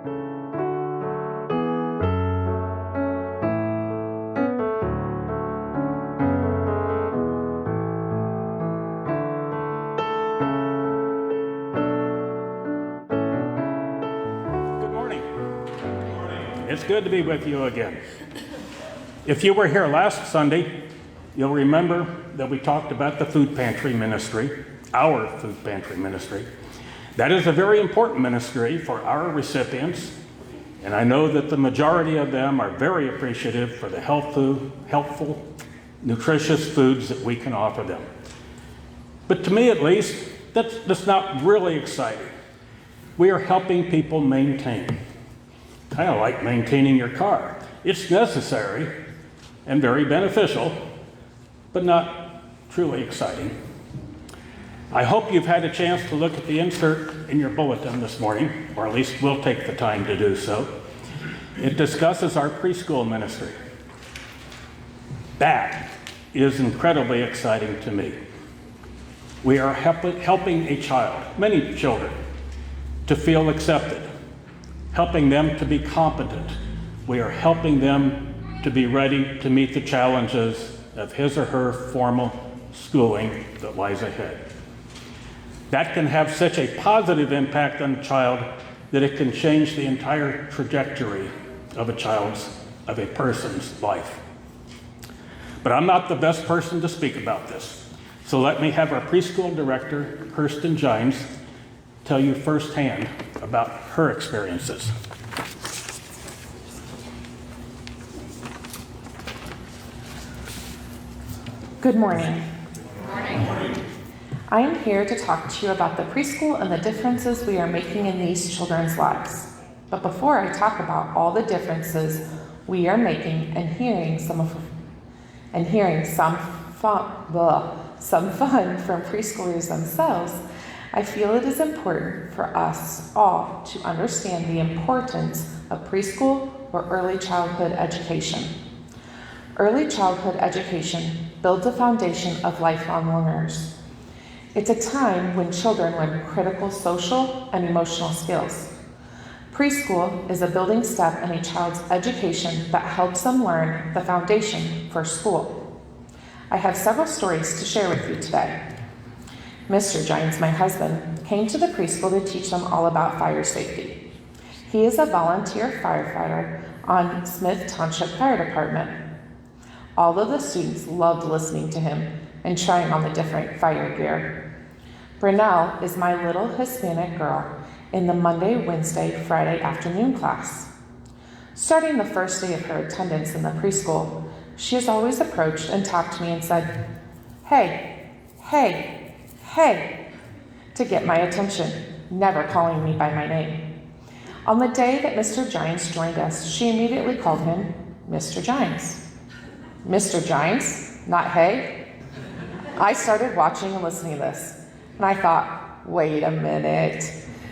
It's good to be with you again. If you were here last Sunday, you'll remember that we talked about the food pantry ministry, our food pantry ministry. That is a very important ministry for our recipients, and I know that the majority of them are very appreciative for the helpful, nutritious foods that we can offer them. But to me at least, that's not really exciting. We are helping people maintain. Kind of like maintaining your car. It's necessary and very beneficial, but not truly exciting. I hope you've had a chance to look at the insert in your bulletin this morning, or at least we'll take the time to do so. It discusses our preschool ministry. That is incredibly exciting to me. We are helping a child, many children, to feel accepted, helping them to be competent. We are helping them to be ready to meet the challenges of his or her formal schooling that lies ahead. That can have such a positive impact on a child that it can change the entire trajectory of a person's life. But I'm not the best person to speak about this. So let me have our preschool director, Kirsten Jines, tell you firsthand about her experiences. Good morning. Good morning. I am here to talk to you about the preschool and the differences we are making in these children's lives. But before I talk about all the differences we are making and hearing some fun from preschoolers themselves, I feel it is important for us all to understand the importance of preschool or early childhood education. Early childhood education builds a foundation of lifelong learners. It's a time when children learn critical social and emotional skills. Preschool is a building step in a child's education that helps them learn the foundation for school. I have several stories to share with you today. Mr. Jines, my husband, came to the preschool to teach them all about fire safety. He is a volunteer firefighter on Smith Township Fire Department. All of the students loved listening to him and trying on the different fire gear. Brunelle is my little Hispanic girl in the Monday, Wednesday, Friday afternoon class. Starting the first day of her attendance in the preschool, she has always approached and talked to me and said, "Hey, hey, hey," to get my attention, never calling me by my name. On the day that Mr. Jines joined us, she immediately called him Mr. Jines. Mr. Jines, not hey? I started watching and listening to this, and I thought, wait a minute.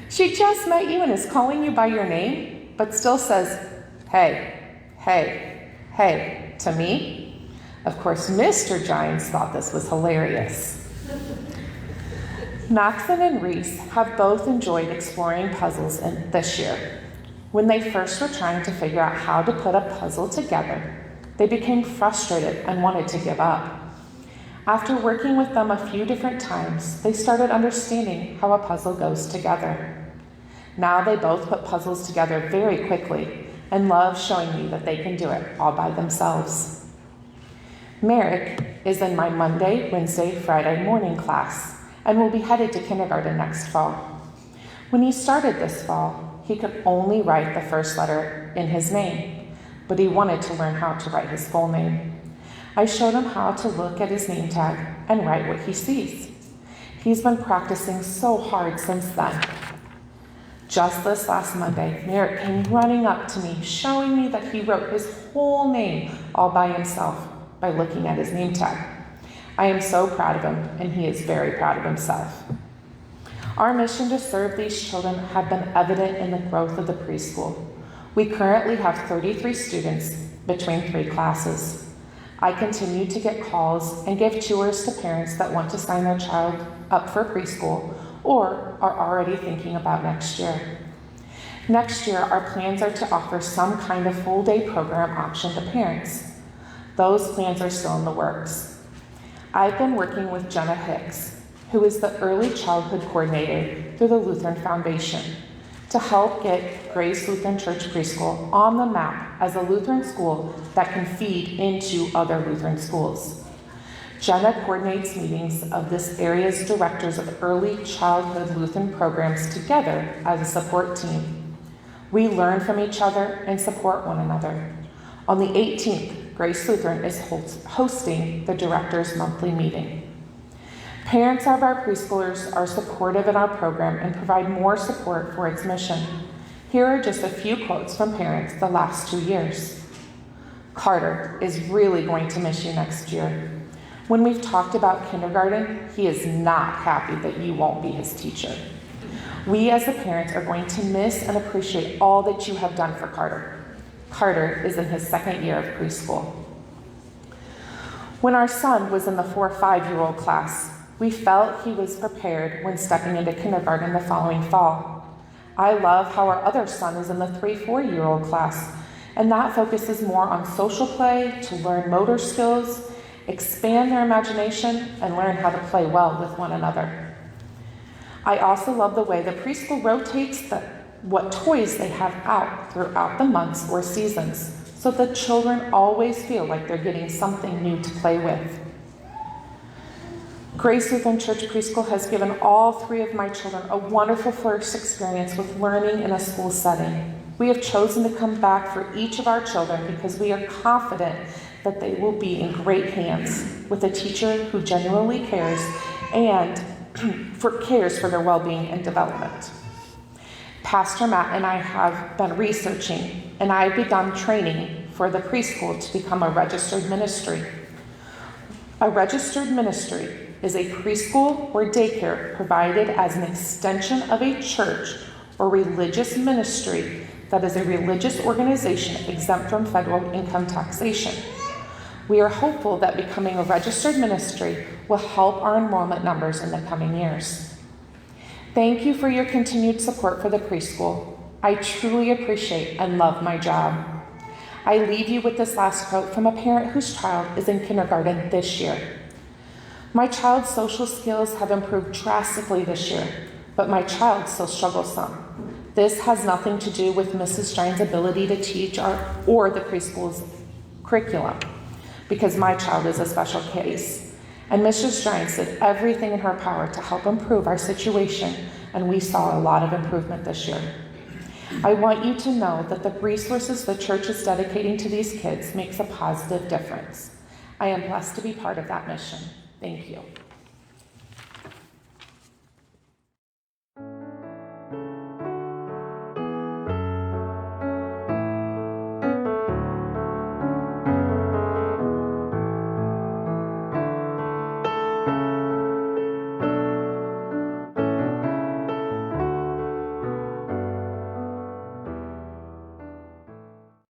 She just met you and is calling you by your name, but still says, hey, hey, hey, to me? Of course, Mr. Jines thought this was hilarious. Maxon and Reese have both enjoyed exploring puzzles this year. When they first were trying to figure out how to put a puzzle together, they became frustrated and wanted to give up. After working with them a few different times, they started understanding how a puzzle goes together. Now they both put puzzles together very quickly and love showing me that they can do it all by themselves. Merrick is in my Monday, Wednesday, Friday morning class and will be headed to kindergarten next fall. When he started this fall, he could only write the first letter in his name, but he wanted to learn how to write his full name. I showed him how to look at his name tag and write what he sees. He's been practicing so hard since then. Just this last Monday, Merrick came running up to me, showing me that he wrote his whole name all by himself by looking at his name tag. I am so proud of him, and he is very proud of himself. Our mission to serve these children have been evident in the growth of the preschool. We currently have 33 students between 3 classes. I continue to get calls and give tours to parents that want to sign their child up for preschool or are already thinking about next year. Next year, our plans are to offer some kind of full-day program option to parents. Those plans are still in the works. I've been working with Jenna Hicks, who is the Early Childhood Coordinator through the Lutheran Foundation, to help get Grace Lutheran Church Preschool on the map as a Lutheran school that can feed into other Lutheran schools. Jenna coordinates meetings of this area's directors of early childhood Lutheran programs together as a support team. We learn from each other and support one another. On the 18th, Grace Lutheran is hosting the directors' monthly meeting. Parents of our preschoolers are supportive in our program and provide more support for its mission. Here are just a few quotes from parents the last 2 years. Carter is really going to miss you next year. When we've talked about kindergarten, he is not happy that you won't be his teacher. We as the parents are going to miss and appreciate all that you have done for Carter. Carter is in his 2nd year of preschool. When our son was in the 4 or 5-year-old class, we felt he was prepared when stepping into kindergarten the following fall. I love how our other son is in the 3 or 4-year-old class, and that focuses more on social play to learn motor skills, expand their imagination, and learn how to play well with one another. I also love the way the preschool rotates what toys they have out throughout the months or seasons, so the children always feel like they're getting something new to play with. Grace Lutheran Church Preschool has given all 3 of my children a wonderful first experience with learning in a school setting. We have chosen to come back for each of our children because we are confident that they will be in great hands with a teacher who genuinely cares and cares for their well-being and development. Pastor Matt and I have been researching, and I've begun training for the preschool to become a registered ministry. A registered ministry is a preschool or daycare provided as an extension of a church or religious ministry that is a religious organization exempt from federal income taxation. We are hopeful that becoming a registered ministry will help our enrollment numbers in the coming years. Thank you for your continued support for the preschool. I truly appreciate and love my job. I leave you with this last quote from a parent whose child is in kindergarten this year. My child's social skills have improved drastically this year, but my child still struggles some. This has nothing to do with Mrs. Jines' ability to teach or the preschool's curriculum, because my child is a special case. And Mrs. Jines did everything in her power to help improve our situation, and we saw a lot of improvement this year. I want you to know that the resources the church is dedicating to these kids makes a positive difference. I am blessed to be part of that mission. Thank you.